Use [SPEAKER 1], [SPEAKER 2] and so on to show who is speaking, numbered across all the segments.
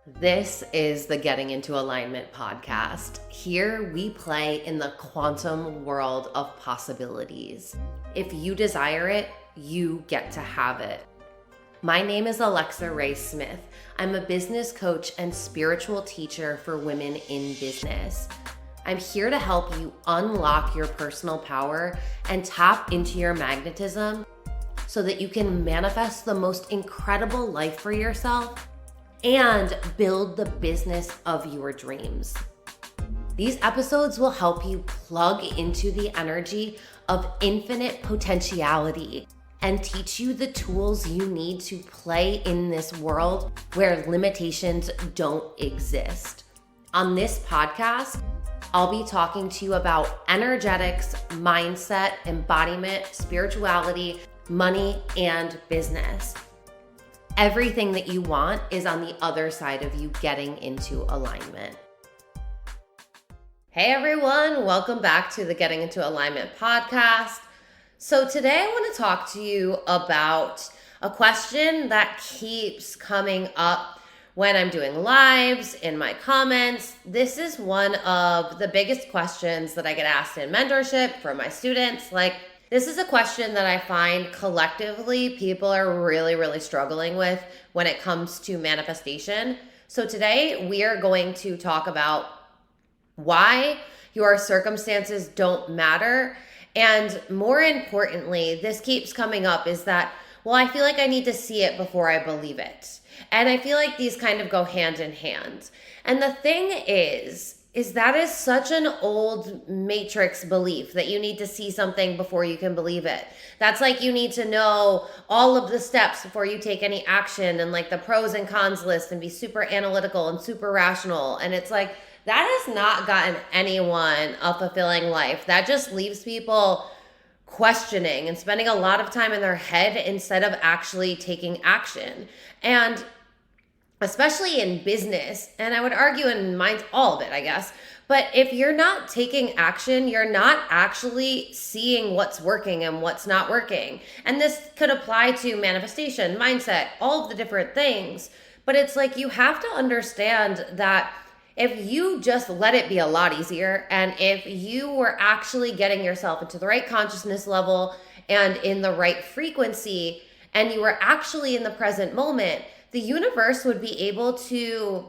[SPEAKER 1] This is the Getting Into Alignment podcast. Here we play in the quantum world of possibilities. If you desire it, you get to have it. My name is Alexa Ray Smith. I'm a business coach and spiritual teacher for women in business. I'm here to help you unlock your personal power and tap into your magnetism so that you can manifest the most incredible life for yourself and build the business of your dreams. These episodes will help you plug into the energy of infinite potentiality and teach you the tools you need to play in this world where limitations don't exist. On this podcast, I'll be talking to you about energetics, mindset, embodiment, spirituality, money, and business. Everything that you want is on the other side of you getting into alignment. Hey everyone, welcome back to the Getting Into Alignment podcast. So today I want to talk to you about a question that keeps coming up when I'm doing lives, in my comments. This is one of the biggest questions that I get asked in mentorship from my students. This is a question that I find collectively people are really struggling with when it comes to manifestation. So today we are going to talk about why your circumstances don't matter. And more importantly, this keeps coming up is that, well, I feel like I need to see it before I believe it. And I feel like these kind of go hand in hand. And the thing is that is such an old matrix belief that you need to see something before you can believe it. That's like you need to know all of the steps before you take any action and like the pros and cons list and be super analytical and super rational. And it's like, that has not gotten anyone a fulfilling life. That just leaves people questioning and spending a lot of time in their head instead of actually taking action. And especially in business, and I would argue in minds, all of it, I guess. But if you're not taking action, you're not actually seeing what's working and what's not working. And this could apply to manifestation, mindset, all of the different things. But it's like you have to understand that if you just let it be a lot easier, and if you were actually getting yourself into the right consciousness level and in the right frequency, and you were actually in the present moment, the universe would be able to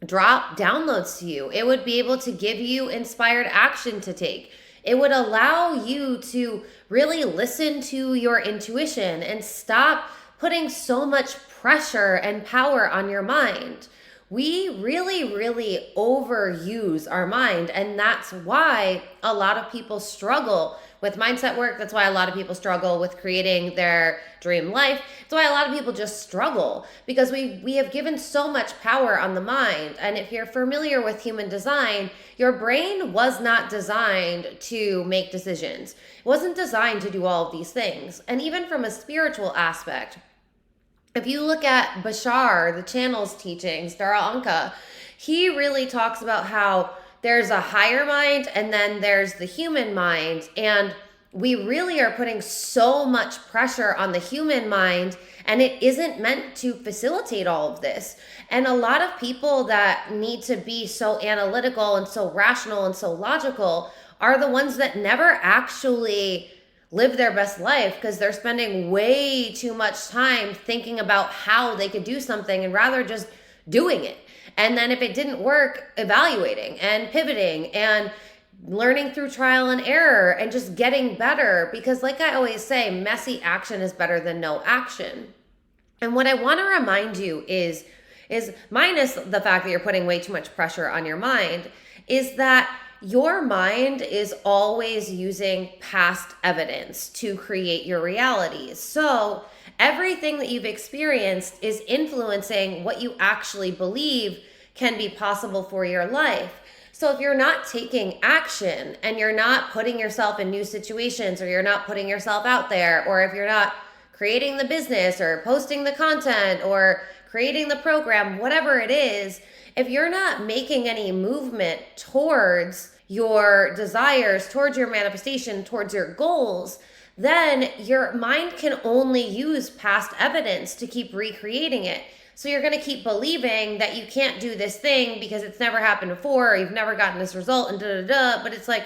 [SPEAKER 1] drop downloads to you. It would be able to give you inspired action to take. It would allow you to really listen to your intuition and stop putting so much pressure and power on your mind. We really overuse our mind, and that's why a lot of people struggle with mindset work. That's why a lot of people struggle with creating their dream life. That's why a lot of people just struggle, because we have given so much power on the mind. And if you're familiar with human design, your brain was not designed to make decisions. It wasn't designed to do all of these things. And even from a spiritual aspect, if you look at Bashar, the channel's teachings, Dara Anka, he really talks about how there's a higher mind and then there's the human mind. And we really are putting so much pressure on the human mind, and it isn't meant to facilitate all of this. And a lot of people that need to be so analytical and so rational and so logical are the ones that never actually live their best life, because they're spending way too much time thinking about how they could do something and rather just doing it. And then if it didn't work, evaluating and pivoting and learning through trial and error and just getting better. Because like I always say, messy action is better than no action. And what I want to remind you is minus the fact that you're putting way too much pressure on your mind, is that your mind is always using past evidence to create your reality. So everything that you've experienced is influencing what you actually believe can be possible for your life. So if you're not taking action and you're not putting yourself in new situations, or you're not putting yourself out there, or if you're not creating the business or posting the content or creating the program, whatever it is, if you're not making any movement towards your desires, towards your manifestation, towards your goals, then your mind can only use past evidence to keep recreating it. So you're going to keep believing that you can't do this thing because it's never happened before, or you've never gotten this result, and But it's like,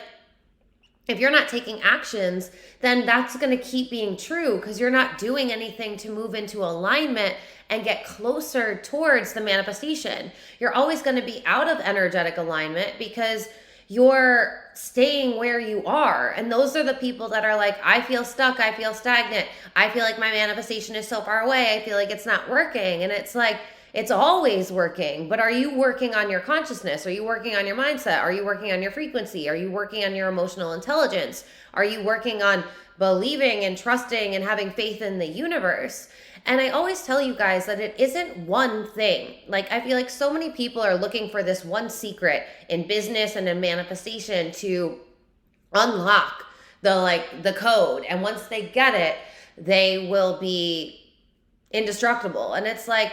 [SPEAKER 1] if you're not taking actions, then that's going to keep being true because you're not doing anything to move into alignment and get closer towards the manifestation. You're always going to be out of energetic alignment because you're staying where you are. And those are the people that are like, I feel stuck, I feel stagnant, I feel like my manifestation is so far away, I feel like it's not working. And it's like, it's always working, but are you working on your consciousness? Are you working on your mindset? Are you working on your frequency? Are you working on your emotional intelligence? Are you working on believing and trusting and having faith in the universe? And I always tell you guys that it isn't one thing. Like, I feel like so many people are looking for this one secret in business and in manifestation to unlock the code. And once they get it, they will be indestructible. And it's like,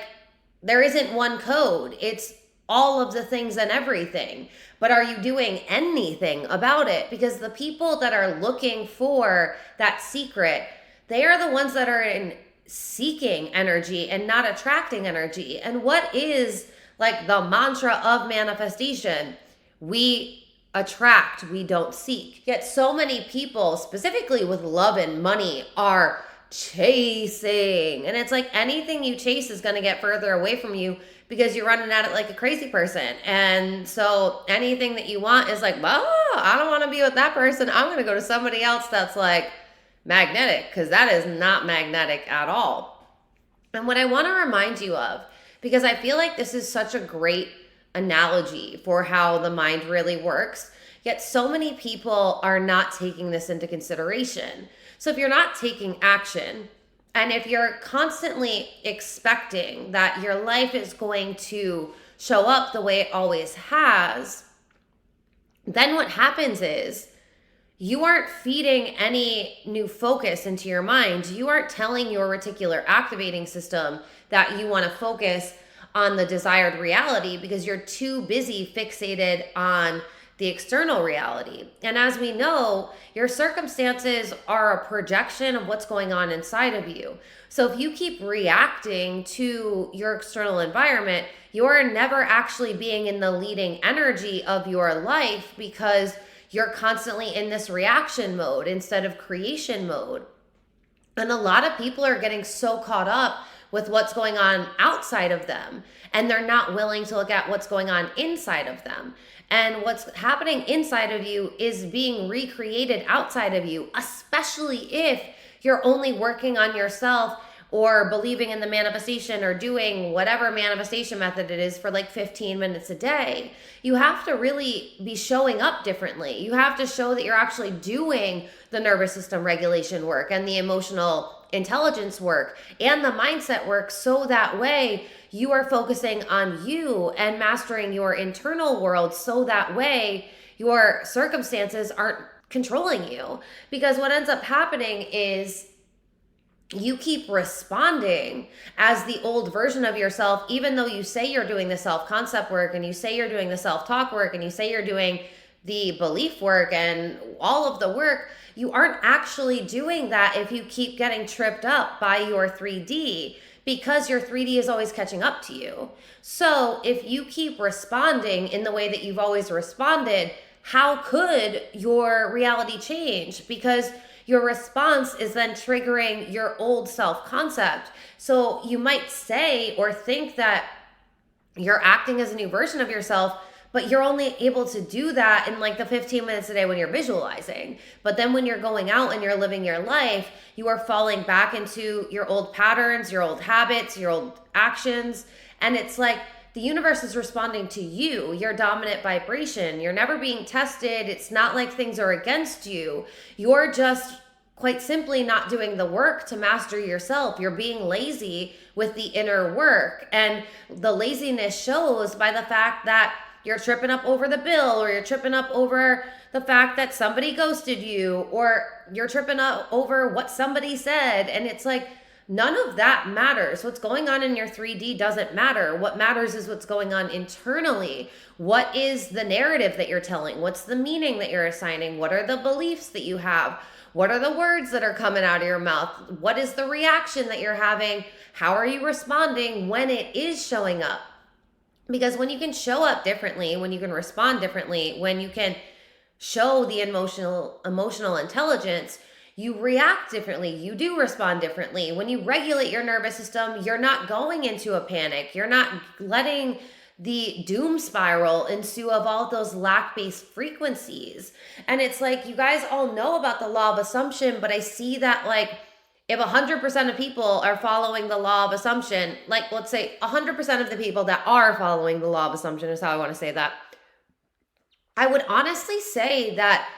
[SPEAKER 1] there isn't one code. It's all of the things and everything. But are you doing anything about it? Because the people that are looking for that secret, they are the ones that are in seeking energy and not attracting energy. And what is like the mantra of manifestation? We attract, we don't seek. Yet so many people, specifically with love and money, are chasing. And it's like anything you chase is going to get further away from you because you're running at it like a crazy person. And so anything that you want is like, well, I don't want to be with that person. I'm going to go to somebody else that's like magnetic, because that is not magnetic at all. And what I want to remind you of, because I feel like this is such a great analogy for how the mind really works, yet so many people are not taking this into consideration. So if you're not taking action, and if you're constantly expecting that your life is going to show up the way it always has, then what happens is you aren't feeding any new focus into your mind. You aren't telling your reticular activating system that you want to focus on the desired reality because you're too busy fixated on the external reality. And as we know, your circumstances are a projection of what's going on inside of you. So if you keep reacting to your external environment, you're never actually being in the leading energy of your life because you're constantly in this reaction mode instead of creation mode. And a lot of people are getting so caught up with what's going on outside of them, and they're not willing to look at what's going on inside of them. And what's happening inside of you is being recreated outside of you, especially if you're only working on yourself or believing in the manifestation or doing whatever manifestation method it is for like 15 minutes a day. You have to really be showing up differently. You have to show that you're actually doing the nervous system regulation work and the emotional intelligence work and the mindset work, so that way you are focusing on you and mastering your internal world, so that way your circumstances aren't controlling you. Because what ends up happening is you keep responding as the old version of yourself, even though you say you're doing the self-concept work and you say you're doing the self-talk work and you say you're doing the belief work and all of the work. You aren't actually doing that if you keep getting tripped up by your 3D, because your 3D is always catching up to you. So if you keep responding in the way that you've always responded, how could your reality change? Because your response is then triggering your old self-concept. So you might say or think that you're acting as a new version of yourself, but you're only able to do that in like the 15 minutes a day when you're visualizing. But then when you're going out and you're living your life, you are falling back into your old patterns, your old habits, your old actions. And it's like the universe is responding to you, your dominant vibration. You're never being tested. It's not like things are against you. You're just quite simply not doing the work to master yourself. You're being lazy with the inner work. And the laziness shows by the fact that you're tripping up over the bill, or you're tripping up over the fact that somebody ghosted you, or you're tripping up over what somebody said. And it's like, none of that matters. What's going on in your 3D doesn't matter. What matters is what's going on internally. What is the narrative that you're telling? What's the meaning that you're assigning? What are the beliefs that you have? What are the words that are coming out of your mouth? What is the reaction that you're having? How are you responding when it is showing up? Because when you can show up differently, when you can respond differently, when you can show the emotional intelligence, you react differently. You do respond differently. When you regulate your nervous system, you're not going into a panic. You're not letting the doom spiral ensue of all those lack-based frequencies. And it's like, you guys all know about the law of assumption, but I see that like if 100% of people are following the law of assumption, like let's say 100% of the people that are following the law of assumption is how I want to say that, I would honestly say that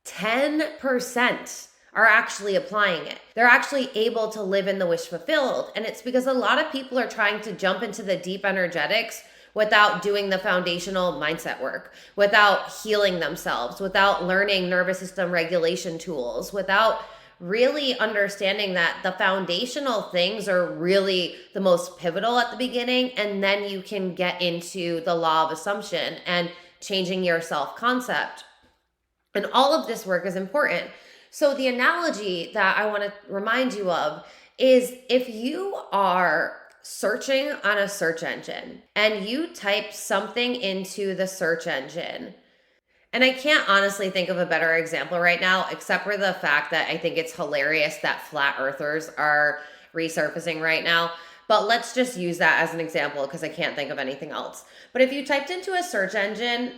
[SPEAKER 1] 10% are actually applying it. They're actually able to live in the wish fulfilled. And it's because a lot of people are trying to jump into the deep energetics without doing the foundational mindset work, without healing themselves, without learning nervous system regulation tools, without really understanding that the foundational things are really the most pivotal at the beginning. And then you can get into the law of assumption and changing your self-concept. And all of this work is important. So the analogy that I want to remind you of is if you are searching on a search engine and you type something into the search engine, and I can't honestly think of a better example right now, except for the fact that I think it's hilarious that flat earthers are resurfacing right now. But let's just use that as an example because I can't think of anything else. But if you typed into a search engine,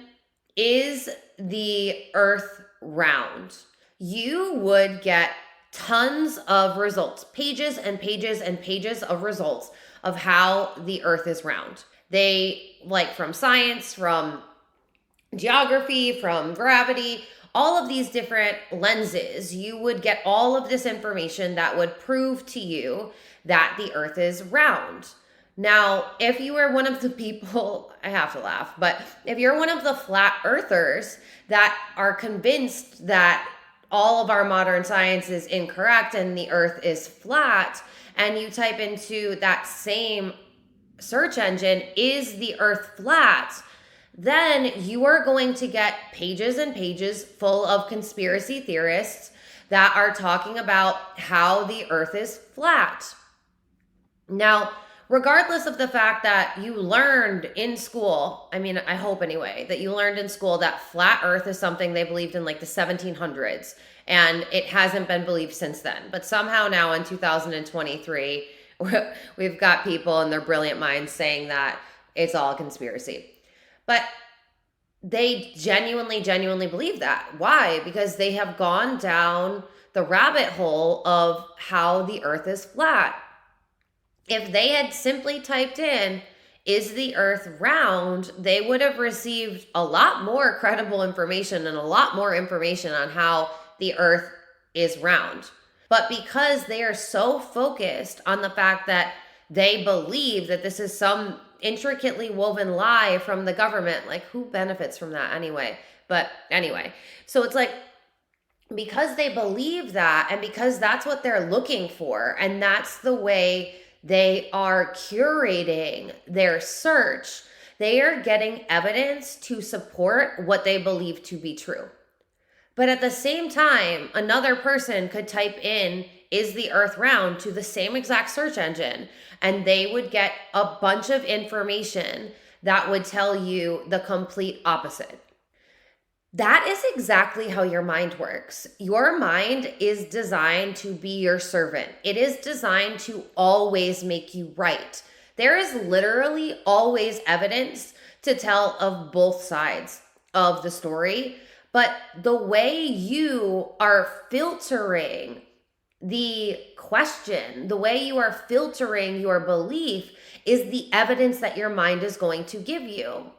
[SPEAKER 1] is the earth round? You would get tons of results, pages and pages and pages of results of how the earth is round. They, like from science, from geography, from gravity, all of these different lenses, you would get all of this information that would prove to you that the earth is round. Now, if you are one of the people, I have to laugh, but if you're one of the flat earthers that are convinced that all of our modern science is incorrect and the earth is flat, and you type into that same search engine, is the earth flat? Then you are going to get pages and pages full of conspiracy theorists that are talking about how the earth is flat. Now, regardless of the fact that you learned in school, I mean, I hope anyway, that you learned in school that flat earth is something they believed in like the 1700s, and it hasn't been believed since then. But somehow now in 2023, we've got people in their brilliant minds saying that it's all a conspiracy. But they genuinely believe that. Why? Because they have gone down the rabbit hole of how the earth is flat. If they had simply typed in, is the earth round, they would have received a lot more credible information and a lot more information on how the earth is round. But because they are so focused on the fact that they believe that this is some intricately woven lie from the government, like who benefits from that anyway? But anyway, so it's like, because they believe that, and because that's what they're looking for, and that's the way they are curating their search, they are getting evidence to support what they believe to be true. But at the same time, another person could type in, is the earth round, to the same exact search engine, and they would get a bunch of information that would tell you the complete opposite. That is exactly how your mind works. Your mind is designed to be your servant. It is designed to always make you right. There is literally always evidence to tell of both sides of the story, but the way you are filtering the question, the way you are filtering your belief is the evidence that your mind is going to give you.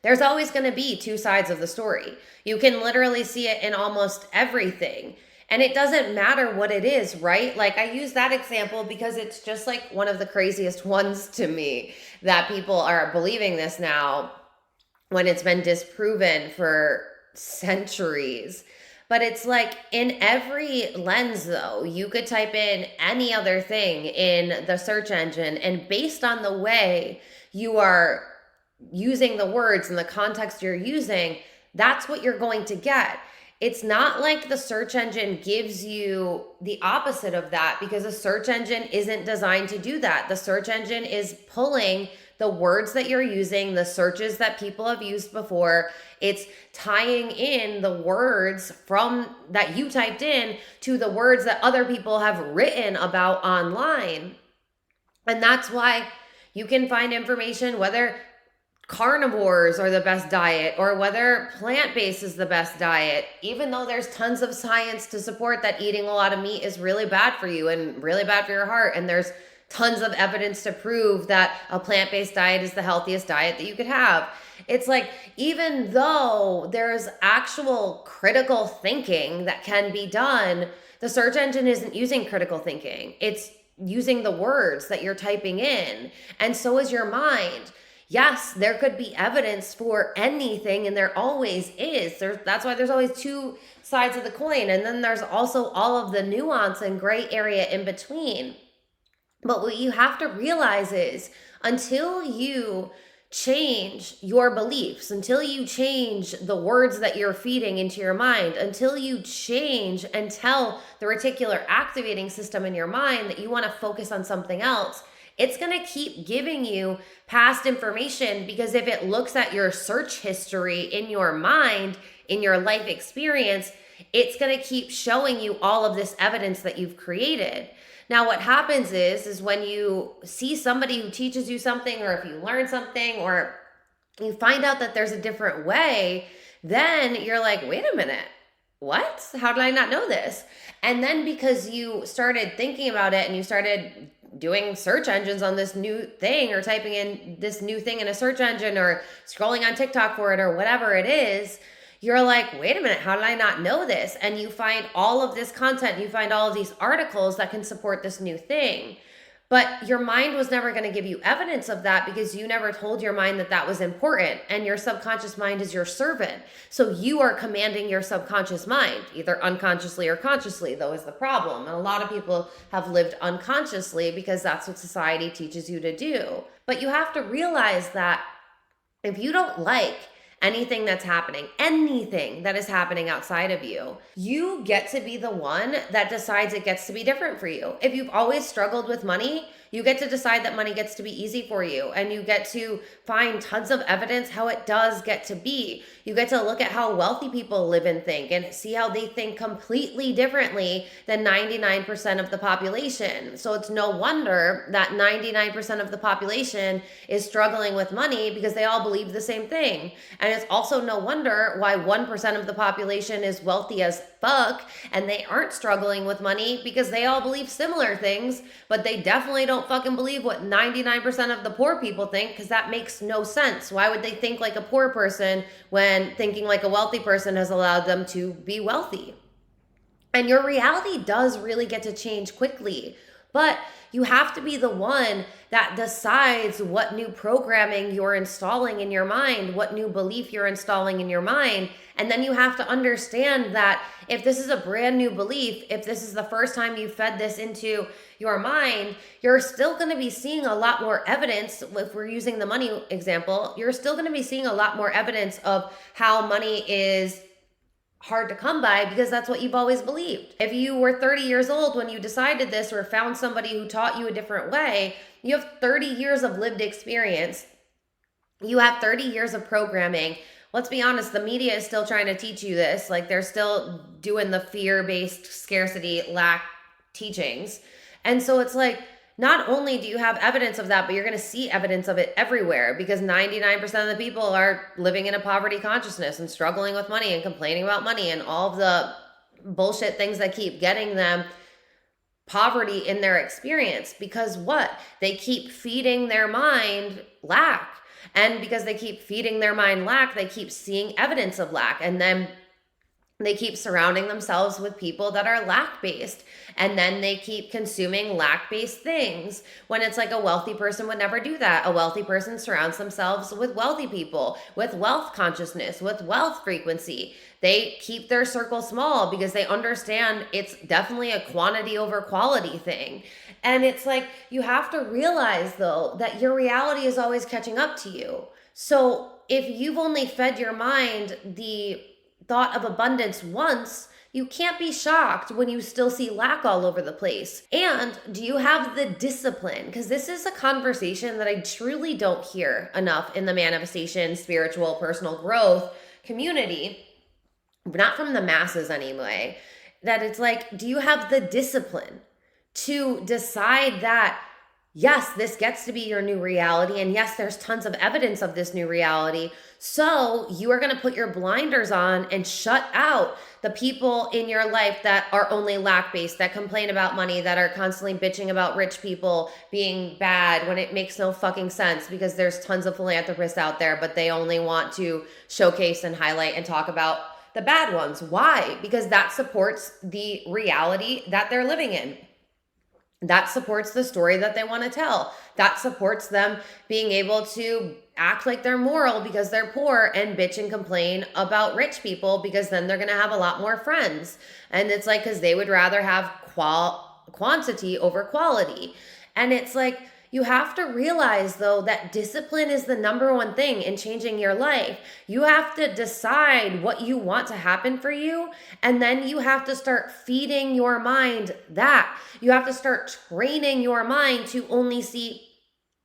[SPEAKER 1] There's always going to be two sides of the story. You can literally see it in almost everything. And it doesn't matter what it is, right? Like I use that example because it's just like one of the craziest ones to me that people are believing this now when it's been disproven for centuries. But it's like in every lens though, you could type in any other thing in the search engine, and based on the way you are using the words and the context you're using, that's what you're going to get. it's not like the search engine gives you the opposite of that, because a search engine isn't designed to do that. The search engine is pulling the words that you're using, the searches that people have used before. It's tying in the words from that you typed in to the words that other people have written about online. And that's why you can find information whether carnivores are the best diet or whether plant-based is the best diet, even though there's tons of science to support that eating a lot of meat is really bad for you and really bad for your heart. And there's tons of evidence to prove that a plant-based diet is the healthiest diet that you could have. It's like, even though there's actual critical thinking that can be done, the search engine isn't using critical thinking. It's using the words that you're typing in. And so is your mind. Yes, there could be evidence for anything, and there always is. That's why there's always two sides of the coin. And then there's also all of the nuance and gray area in between. But what you have to realize is, until you change your beliefs, until you change the words that you're feeding into your mind, until you change and tell the reticular activating system in your mind that you want to focus on something else, it's going to keep giving you past information, because if it looks at your search history in your mind, in your life experience, it's going to keep showing you all of this evidence that you've created. Now, what happens is when you see somebody who teaches you something, or if you learn something, or you find out that there's a different way, then you're like, wait a minute, what? How did I not know this? And then because you started thinking about it and you started doing search engines on this new thing, or typing in this new thing in a search engine, or scrolling on TikTok for it, or whatever it is, you're like, wait a minute, how did I not know this? And you find all of this content, you find all of these articles that can support this new thing. But your mind was never going to give you evidence of that, because you never told your mind that that was important. And your subconscious mind is your servant. So you are commanding your subconscious mind, either unconsciously or consciously, though, is the problem. And a lot of people have lived unconsciously because that's what society teaches you to do. But you have to realize that if you don't like anything that's happening, anything that is happening outside of you, you get to be the one that decides it gets to be different for you. If you've always struggled with money, you get to decide that money gets to be easy for you, and you get to find tons of evidence how it does get to be. You get to look at how wealthy people live and think, and see how they think completely differently than 99% of the population. So it's no wonder that 99% of the population is struggling with money, because they all believe the same thing. And it's also no wonder why 1% of the population is wealthy as fuck and they aren't struggling with money, because they all believe similar things, but they definitely don't fucking believe what 99% of the poor people think, because that makes no sense. Why would they think like a poor person when thinking like a wealthy person has allowed them to be wealthy? And your reality does really get to change quickly, but you have to be the one that decides what new programming you're installing in your mind, what new belief you're installing in your mind. And then you have to understand that if this is a brand new belief, if this is the first time you fed this into your mind, you're still going to be seeing a lot more evidence. If we're using the money example, you're still going to be seeing a lot more evidence of how money is hard to come by, because that's what you've always believed. If you were 30 years old when you decided this, or found somebody who taught you a different way, you have 30 years of lived experience. You have 30 years of programming. Let's be honest, the media is still trying to teach you this. Like, they're still doing the fear-based scarcity lack teachings. And so it's like, not only do you have evidence of that, but you're going to see evidence of it everywhere, because 99% of the people are living in a poverty consciousness and struggling with money and complaining about money and all of the bullshit things that keep getting them poverty in their experience. Because what? They keep feeding their mind lack. And because they keep feeding their mind lack, they keep seeing evidence of lack. And then they keep surrounding themselves with people that are lack-based, and then they keep consuming lack-based things, when it's like a wealthy person would never do that. A wealthy person surrounds themselves with wealthy people, with wealth consciousness, with wealth frequency. They keep their circle small because they understand it's definitely a quantity over quality thing. And it's like, you have to realize, though, that your reality is always catching up to you. So if you've only fed your mind the thought of abundance once, you can't be shocked when you still see lack all over the place. And do you have the discipline? Because this is a conversation that I truly don't hear enough in the manifestation, spiritual, personal growth community, not from the masses anyway, that it's like, do you have the discipline to decide that, yes, this gets to be your new reality. And yes, there's tons of evidence of this new reality. So you are going to put your blinders on and shut out the people in your life that are only lack based, that complain about money, that are constantly bitching about rich people being bad when it makes no fucking sense, because there's tons of philanthropists out there, but they only want to showcase and highlight and talk about the bad ones. Why? Because that supports the reality that they're living in. That supports the story that they want to tell. That supports them being able to act like they're moral because they're poor and bitch and complain about rich people, because then they're going to have a lot more friends. And it's like, because they would rather have quantity over quality. And it's like, you have to realize, though, that discipline is the number one thing in changing your life. You have to decide what you want to happen for you, and then you have to start feeding your mind that. You have to start training your mind to only see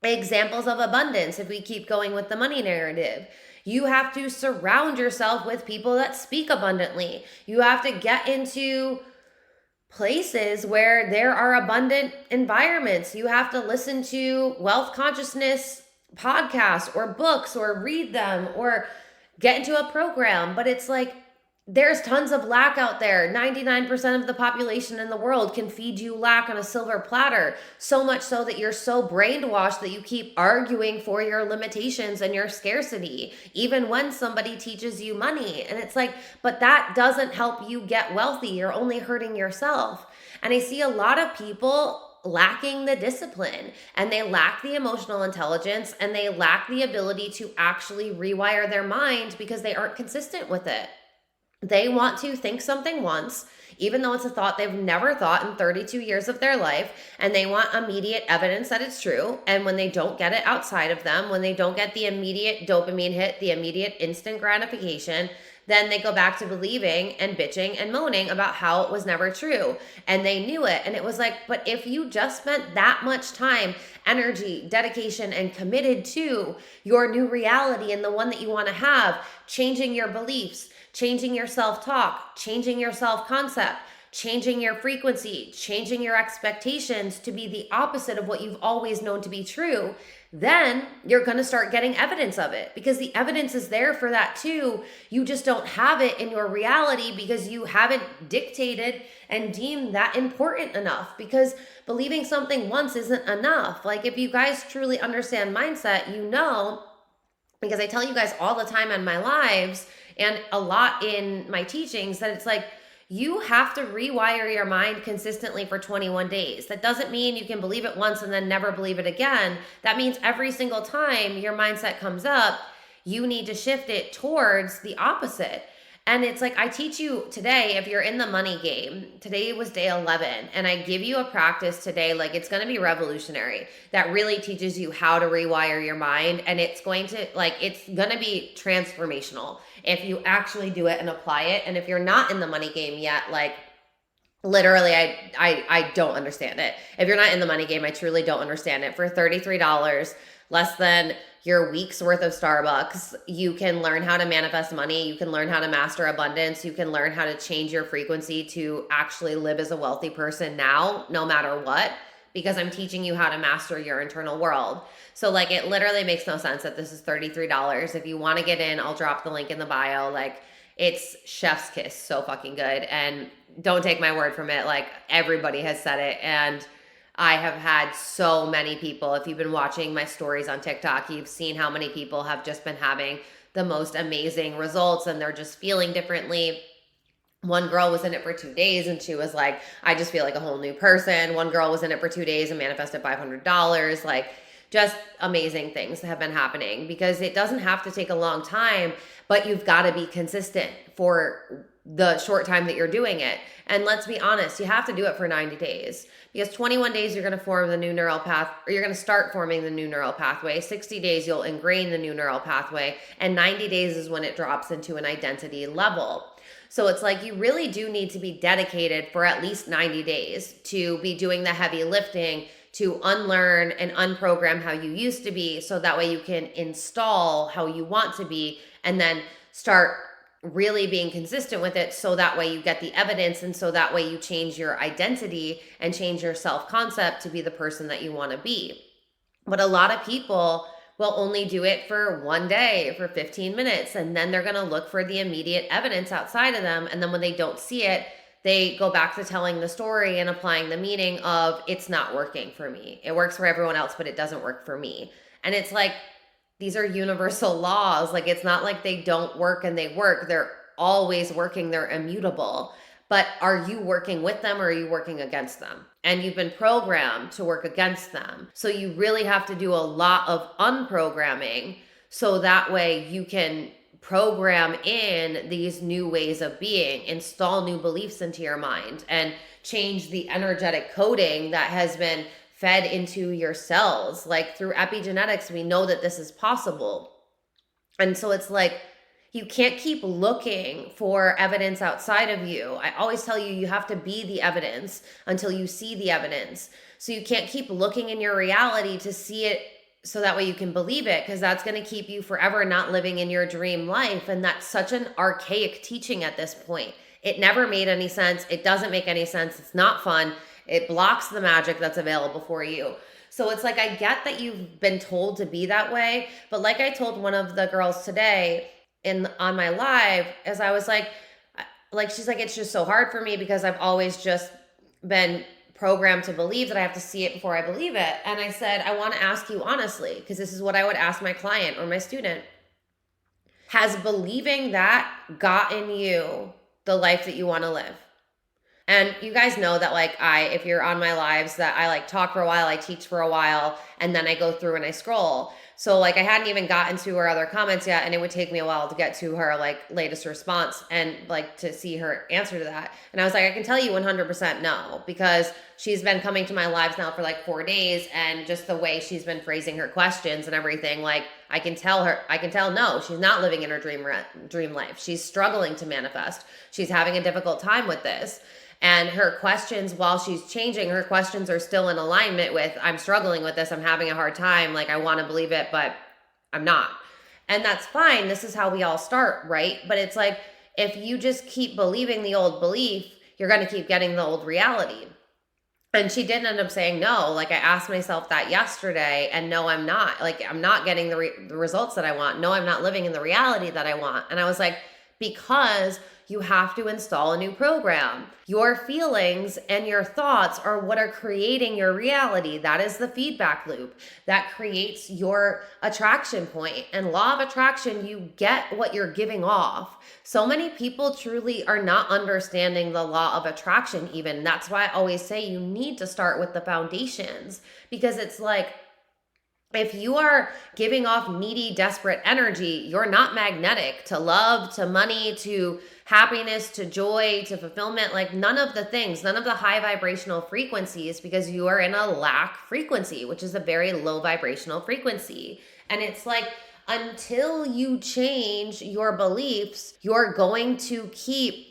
[SPEAKER 1] examples of abundance if we keep going with the money narrative. You have to surround yourself with people that speak abundantly. You have to get into places where there are abundant environments. You have to listen to wealth consciousness podcasts or books, or read them, or get into a program. But it's like, there's tons of lack out there. 99% of the population in the world can feed you lack on a silver platter. So much so that you're so brainwashed that you keep arguing for your limitations and your scarcity, even when somebody teaches you money. And it's like, but that doesn't help you get wealthy. You're only hurting yourself. And I see a lot of people lacking the discipline, and they lack the emotional intelligence, and they lack the ability to actually rewire their mind because they aren't consistent with it. They want to think something once, even though it's a thought they've never thought in 32 years of their life, and they want immediate evidence that it's true. And when they don't get it outside of them, when they don't get the immediate dopamine hit, the immediate instant gratification, then they go back to believing and bitching and moaning about how it was never true. And they knew it. And it was like, but if you just spent that much time, energy, dedication, and committed to your new reality and the one that you want to have, changing your beliefs, changing your self-talk, changing your self-concept, changing your frequency, changing your expectations to be the opposite of what you've always known to be true, then you're going to start getting evidence of it, because the evidence is there for that too. You just don't have it in your reality because you haven't dictated and deemed that important enough, because believing something once isn't enough. Like, if you guys truly understand mindset, you know, because I tell you guys all the time on my lives and a lot in my teachings, that it's like, you have to rewire your mind consistently for 21 days. That doesn't mean you can believe it once and then never believe it again. That means every single time your mindset comes up, you need to shift it towards the opposite. And it's like, I teach you today, if you're in the money game, today was day 11, and I give you a practice today, like, it's going to be revolutionary, that really teaches you how to rewire your mind. And it's going to, like, it's going to be transformational if you actually do it and apply it. And if you're not in the money game yet, like, literally, I don't understand it. If you're not in the money game, I truly don't understand it. For $33, less than your week's worth of Starbucks, you can learn how to manifest money. You can learn how to master abundance. You can learn how to change your frequency to actually live as a wealthy person now, no matter what, because I'm teaching you how to master your internal world. So, like, it literally makes no sense that this is $33. If you want to get in, I'll drop the link in the bio. Like, it's chef's kiss, so fucking good. And don't take my word from it. Like, everybody has said it. And I have had so many people, if you've been watching my stories on TikTok, you've seen how many people have just been having the most amazing results, and they're just feeling differently. One girl was in it for 2 days and she was like, I just feel like a whole new person. One girl was in it for 2 days and manifested $500. Like, just amazing things have been happening, because it doesn't have to take a long time, but you've got to be consistent for the short time that you're doing it. And let's be honest, you have to do it for 90 days, because 21 days you're going to form the new neural path, or you're going to start forming the new neural pathway. 60 days you'll ingrain the new neural pathway, and 90 days is when it drops into an identity level. So it's like you really do need to be dedicated for at least 90 days to be doing the heavy lifting, to unlearn and unprogram how you used to be, so that way you can install how you want to be and then start really being consistent with it, so that way you get the evidence, and so that way you change your identity and change your self-concept to be the person that you want to be. But a lot of people will only do it for one day, for 15 minutes, and then they're going to look for the immediate evidence outside of them. And then when they don't see it, they go back to telling the story and applying the meaning of, it's not working for me. It works for everyone else, but it doesn't work for me. And it's like, these are universal laws. Like, it's not like they don't work and they work. They're always working. They're immutable. But are you working with them, or are you working against them? And you've been programmed to work against them. So you really have to do a lot of unprogramming, so that way you can program in these new ways of being, install new beliefs into your mind, and change the energetic coding that has been fed into your cells. Like, through epigenetics, we know that this is possible. And so it's like, you can't keep looking for evidence outside of you. I always tell you, you have to be the evidence until you see the evidence. So you can't keep looking in your reality to see it, so that way you can believe it, because that's going to keep you forever not living in your dream life. And that's such an archaic teaching at this point. It never made any sense. It doesn't make any sense. It's not fun. It blocks the magic that's available for you. So it's like, I get that you've been told to be that way, but like I told one of the girls today on my live, as I was like, she's like, it's just so hard for me because I've always just been programmed to believe that I have to see it before I believe it. And I said, I want to ask you honestly, because this is what I would ask my client or my student. Has believing that gotten you the life that you want to live? And you guys know that, like, if you're on my lives, that I like talk for a while, I teach for a while, and then I go through and I scroll. So like, I hadn't even gotten to her other comments yet, and it would take me a while to get to her like latest response and like to see her answer to that. And I was like, I can tell you 100% no, because she's been coming to my lives now for like 4 days, and just the way she's been phrasing her questions and everything, like, I can tell no, she's not living in her dream life. She's struggling to manifest. She's having a difficult time with this. And her questions, while she's changing, her questions are still in alignment with, I'm struggling with this, I'm having a hard time, like, I want to believe it, but I'm not. And that's fine. This is how we all start, right? But it's like, if you just keep believing the old belief, you're going to keep getting the old reality. And she did end up saying no. Like, I asked myself that yesterday, and no, I'm not. Like, I'm not getting the results that I want. No, I'm not living in the reality that I want. And I was like, because you have to install a new program. Your feelings and your thoughts are what are creating your reality. That is the feedback loop that creates your attraction point. And law of attraction, you get what you're giving off. So many people truly are not understanding the law of attraction even. That's why I always say you need to start with the foundations, because it's like, if you are giving off needy, desperate energy, you're not magnetic to love, to money, to happiness, to joy, to fulfillment, like none of the things, none of the high vibrational frequencies, because you are in a lack frequency, which is a very low vibrational frequency. And it's like, until you change your beliefs, you're going to keep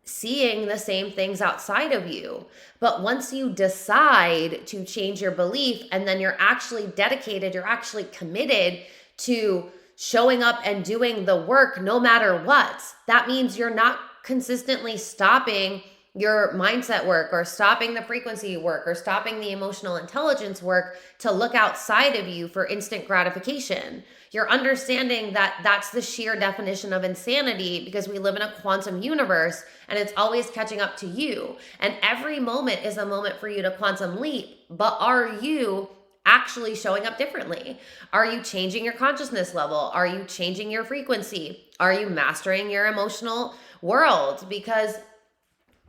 [SPEAKER 1] seeing the same things outside of you. But once you decide to change your belief, and then you're actually dedicated, you're actually committed to showing up and doing the work no matter what, that means you're not consistently stopping your mindset work, or stopping the frequency work, or stopping the emotional intelligence work to look outside of you for instant gratification. You're understanding that that's the sheer definition of insanity, because we live in a quantum universe and it's always catching up to you. And every moment is a moment for you to quantum leap. But are you actually showing up differently? Are you changing your consciousness level? Are you changing your frequency? Are you mastering your emotional world? Because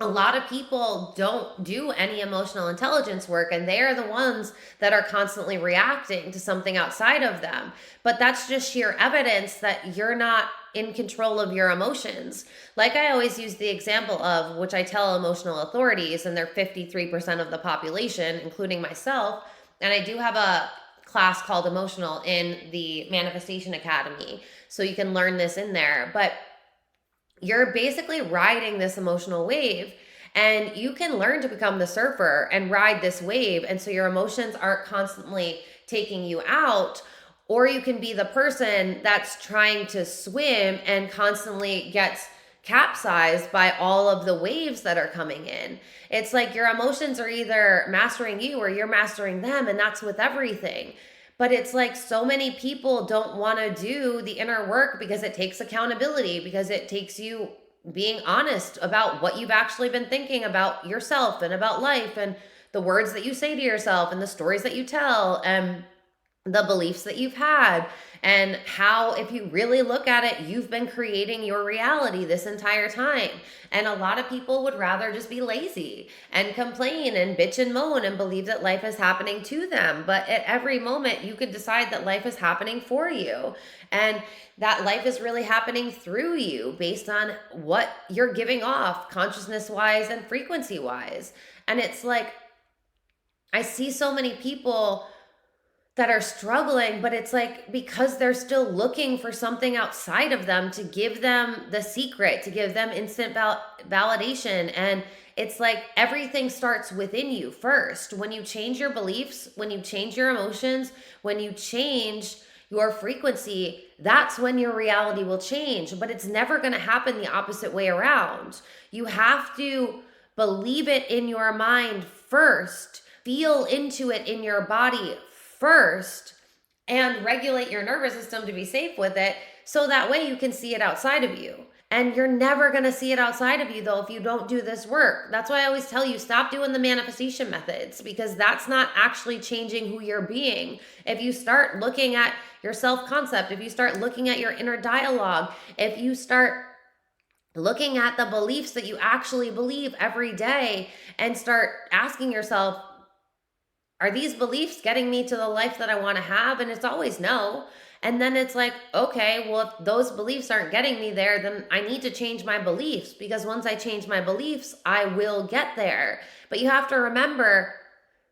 [SPEAKER 1] a lot of people don't do any emotional intelligence work, and they are the ones that are constantly reacting to something outside of them. But that's just sheer evidence that you're not in control of your emotions. Like I always use the example of, which I tell emotional authorities, and they're 53% of the population, including myself. And I do have a class called Emotional in the Manifestation Academy, so you can learn this in there. But you're basically riding this emotional wave, and you can learn to become the surfer and ride this wave. And so your emotions aren't constantly taking you out. Or you can be the person that's trying to swim and constantly gets capsized by all of the waves that are coming in. It's like your emotions are either mastering you or you're mastering them, and that's with everything. But it's like so many people don't want to do the inner work because it takes accountability, because it takes you being honest about what you've actually been thinking about yourself and about life, and the words that you say to yourself and the stories that you tell and the beliefs that you've had, and how, if you really look at it, you've been creating your reality this entire time. And a lot of people would rather just be lazy and complain and bitch and moan and believe that life is happening to them. But at every moment, you could decide that life is happening for you, and that life is really happening through you based on what you're giving off, consciousness wise and frequency wise. And it's like, I see so many people that are struggling, but it's like because they're still looking for something outside of them to give them the secret, to give them instant validation. And it's like everything starts within you first. When you change your beliefs, when you change your emotions, when you change your frequency, that's when your reality will change. But it's never going to happen the opposite way around. You have to believe it in your mind first, feel into it in your body first, and regulate your nervous system to be safe with it, so that way you can see it outside of you. And you're never going to see it outside of you, though, if you don't do this work. That's why I always tell you, stop doing the manifestation methods, because that's not actually changing who you're being. If you start looking at your self-concept, if you start looking at your inner dialogue, if you start looking at the beliefs that you actually believe every day and start asking yourself, are these beliefs getting me to the life that I want to have? And it's always no. And then it's like, okay, well, if those beliefs aren't getting me there, then I need to change my beliefs, because once I change my beliefs, I will get there. But you have to remember,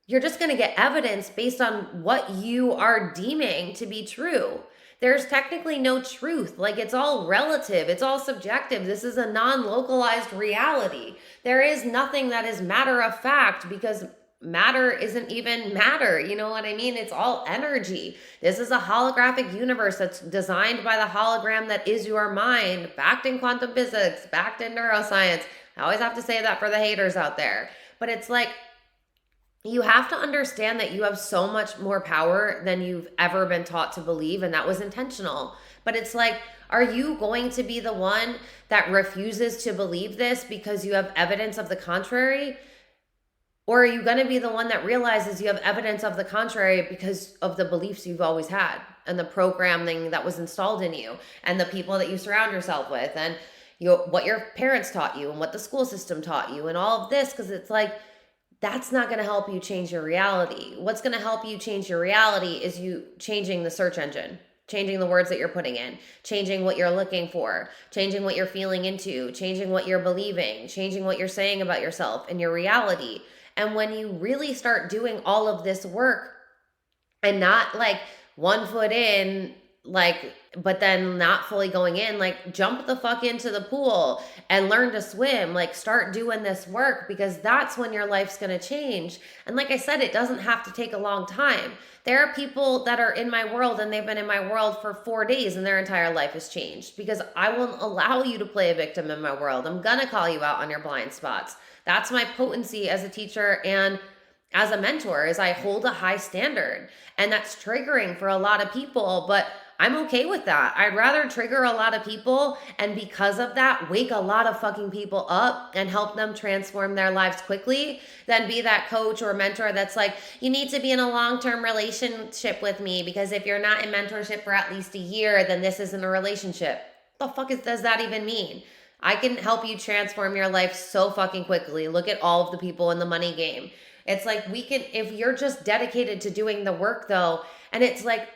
[SPEAKER 1] you're just going to get evidence based on what you are deeming to be true. There's technically no truth. Like, it's all relative. It's all subjective. This is a non-localized reality. There is nothing that is matter of fact, because matter isn't even matter. You know what I mean? It's all energy. This is a holographic universe that's designed by the hologram that is your mind, backed in quantum physics, backed in neuroscience. I always have to say that for the haters out there. But it's like, you have to understand that you have so much more power than you've ever been taught to believe, and that was intentional. But it's like, are you going to be the one that refuses to believe this because you have evidence of the contrary? Or are you going to be the one that realizes you have evidence of the contrary because of the beliefs you've always had and the programming that was installed in you and the people that you surround yourself with and what your parents taught you and what the school system taught you and all of this? Because it's like, that's not going to help you change your reality. What's going to help you change your reality is you changing the search engine, changing the words that you're putting in, changing what you're looking for, changing what you're feeling into, changing what you're believing, changing what you're saying about yourself and your reality. And when you really start doing all of this work and not like one foot in, like, but then not fully going in, like, jump the fuck into the pool and learn to swim, like, start doing this work, because that's when your life's going to change. And like I said, it doesn't have to take a long time. There are people that are in my world and they've been in my world for 4 days and their entire life has changed, because I won't allow you to play a victim in my world. I'm going to call you out on your blind spots. That's my potency as a teacher and as a mentor, is I hold a high standard. And that's triggering for a lot of people, but I'm okay with that. I'd rather trigger a lot of people, and because of that, wake a lot of fucking people up and help them transform their lives quickly, than be that coach or mentor that's like, you need to be in a long-term relationship with me, because if you're not in mentorship for at least a year, then this isn't a relationship. What the fuck does that even mean? I can help you transform your life so fucking quickly. Look at all of the people in the money game. It's like, we can, if you're just dedicated to doing the work though, and it's like,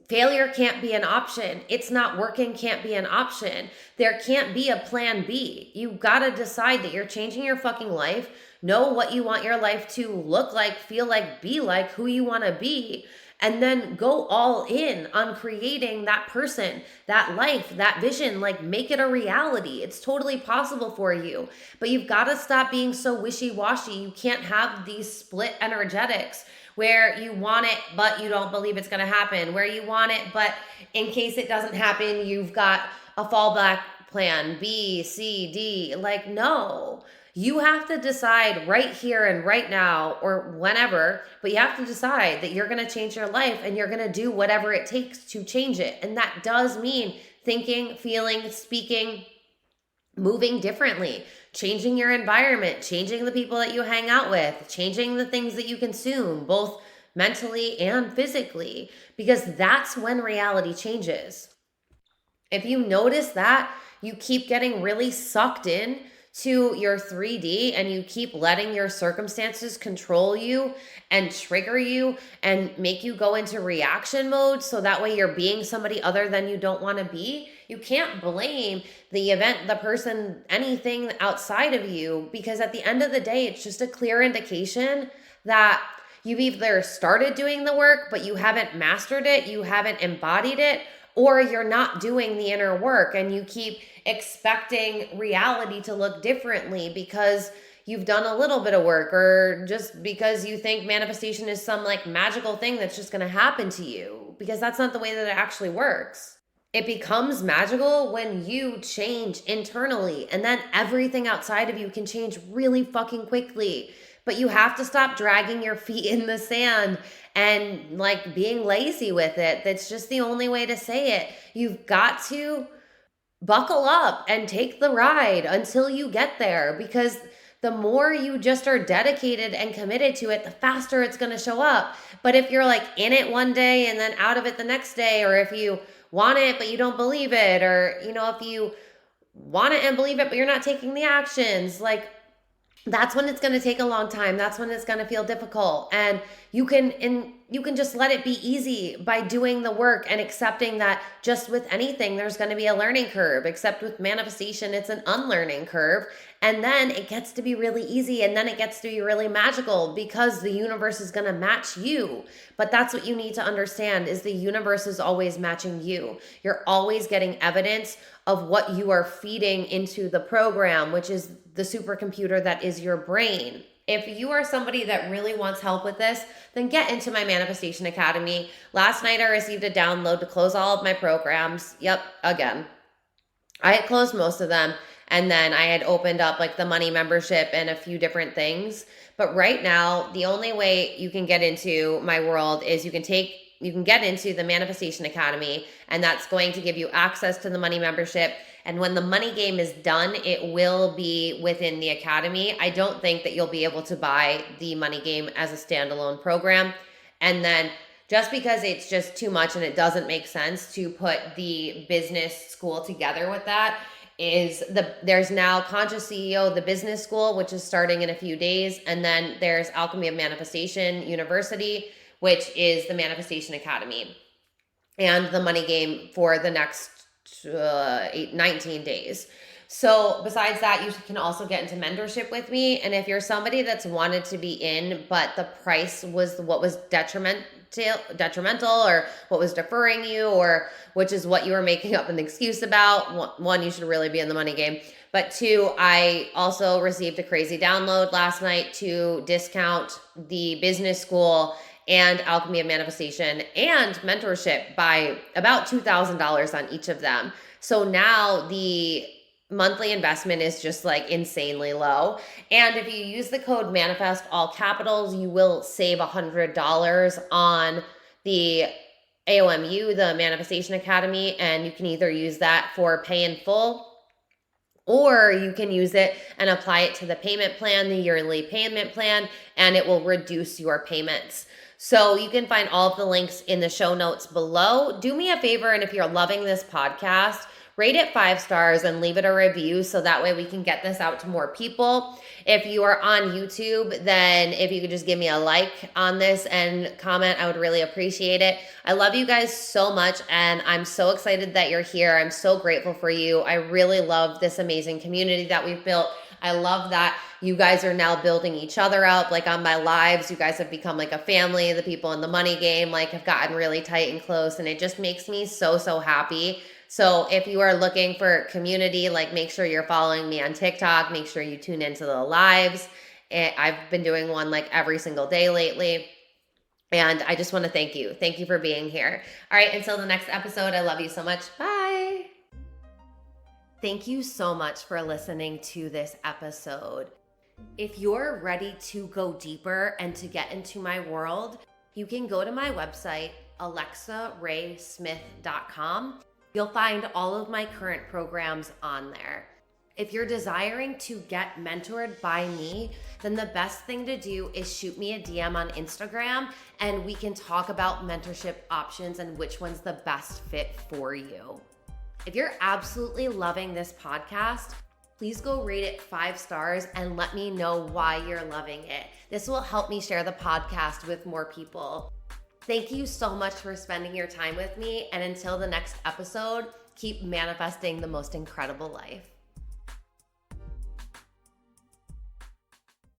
[SPEAKER 1] failure can't be an option. It's not working can't be an option. There can't be a plan B. You gotta decide that you're changing your fucking life. Know what you want your life to look like, feel like, be like, who you wanna be. and then go all in on creating that person, that life, that vision. Like, make it a reality. It's totally possible for you, but you've got to stop being so wishy-washy. You can't have these split energetics where you want it but you don't believe it's going to happen, where you want it but in case it doesn't happen you've got a fallback plan B, C, D. Like, no. You have to decide right here and right now or whenever, but you have to decide that you're going to change your life and you're going to do whatever it takes to change it. And that does mean thinking, feeling, speaking, moving differently, changing your environment, changing the people that you hang out with, changing the things that you consume, both mentally and physically, because that's when reality changes. If you notice that you keep getting really sucked in to your 3D and you keep letting your circumstances control you and trigger you and make you go into reaction mode so that way you're being somebody other than you don't want to be, you can't blame the event, the person, anything outside of you, because at the end of the day, it's just a clear indication that you've either started doing the work, but you haven't mastered it, you haven't embodied it, or you're not doing the inner work and you keep expecting reality to look differently because you've done a little bit of work, or just because you think manifestation is some like magical thing that's just going to happen to you, because that's not the way that it actually works. It becomes magical when you change internally, and then everything outside of you can change really fucking quickly. But you have to stop dragging your feet in the sand and like being lazy with it. That's just the only way to say it. You've got to buckle up and take the ride until you get there, because the more you just are dedicated and committed to it, the faster it's going to show up. But if you're like in it one day and then out of it the next day, or if you want it but you don't believe it, or if you want it and believe it but you're not taking the actions, like, that's when it's going to take a long time. That's when it's going to feel difficult. And you can just let it be easy by doing the work and accepting that just with anything, there's going to be a learning curve. Except with manifestation, it's an unlearning curve. And then it gets to be really easy. And then it gets to be really magical because the universe is going to match you. But that's what you need to understand, is the universe is always matching you. You're always getting evidence of what you are feeding into the program, which is the supercomputer that is your brain. If you are somebody that really wants help with this, then get into my Manifestation Academy. Last night I received a download to close all of my programs. Yep, again. I had closed most of them, and then I had opened up like the money membership and a few different things. But right now, the only way you can get into my world is you can get into the Manifestation Academy, and that's going to give you access to the money membership. And when the money game is done, it will be within the academy. I don't think that you'll be able to buy the money game as a standalone program. And then just because it's just too much and it doesn't make sense to put the business school together with that, there's now Conscious CEO, the business school, which is starting in a few days. And then there's Alchemy of Manifestation University, which is the Manifestation Academy, and the money game for the next 19 days. So besides that, you can also get into mentorship with me. And if you're somebody that's wanted to be in, but the price was what was detrimental, or what was deferring you, or which is what you were making up an excuse about, one, you should really be in the money game. But two, I also received a crazy download last night to discount the business school and Alchemy of Manifestation and mentorship by about $2,000 on each of them. So now the monthly investment is just like insanely low. And if you use the code manifest all capitals, you will save $100 on the AOMU, the Manifestation Academy. And you can either use that for pay in full, or you can use it and apply it to the payment plan, the yearly payment plan, and it will reduce your payments. So you can find all of the links in the show notes below. Do me a favor, and if you're loving this podcast, rate it 5 stars and leave it a review so that way we can get this out to more people. If you are on YouTube, then if you could just give me a like on this and comment, I would really appreciate it. I love you guys so much, and I'm so excited that you're here. I'm so grateful for you. I really love this amazing community that we've built. I love that you guys are now building each other up. Like on my lives, you guys have become like a family. The people in the money game like have gotten really tight and close, and it just makes me so, so happy. So if you are looking for community, like make sure you're following me on TikTok. Make sure you tune into the lives. And I've been doing one like every single day lately. And I just want to thank you. Thank you for being here. All right, until the next episode, I love you so much. Bye. Thank you so much for listening to this episode. If you're ready to go deeper and to get into my world, you can go to my website, alexaraysmith.com. You'll find all of my current programs on there. If you're desiring to get mentored by me, then the best thing to do is shoot me a DM on Instagram and we can talk about mentorship options and which one's the best fit for you. If you're absolutely loving this podcast, please go rate it 5 stars and let me know why you're loving it. This will help me share the podcast with more people. Thank you so much for spending your time with me, and until the next episode, keep manifesting the most incredible life.